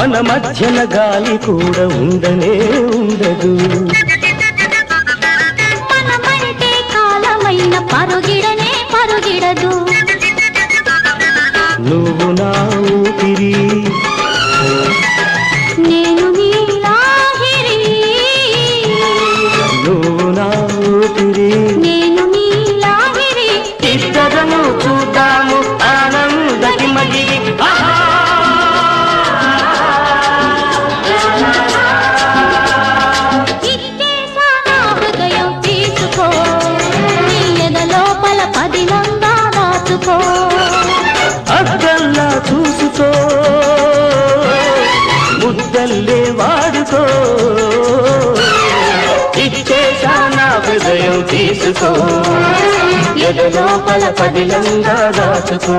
మన మధ్యన గాలి కూడా ఉండనే ఉండదు మనమంటే కాలమైన పరుగిడనే పరుగిడదు నువ్వు నా ఊపిరి నేను నీ లాహిరి నువ్వు నా ఊపిరి నేను నీ లాహిరి ఇద్దరము చూద్దాము ఆనందకి మగిలి ఇచ్చేసా నా హృదయం తీసుకో నీ ఎదలోపల పదిలంగా దాచుకో అద్దల్లా చూసుకో ముద్దల్లే వాడుకో ఇచ్చేసా నా హృదయం తీసుకో ఎదలోపల పదిలంగా దాచుకో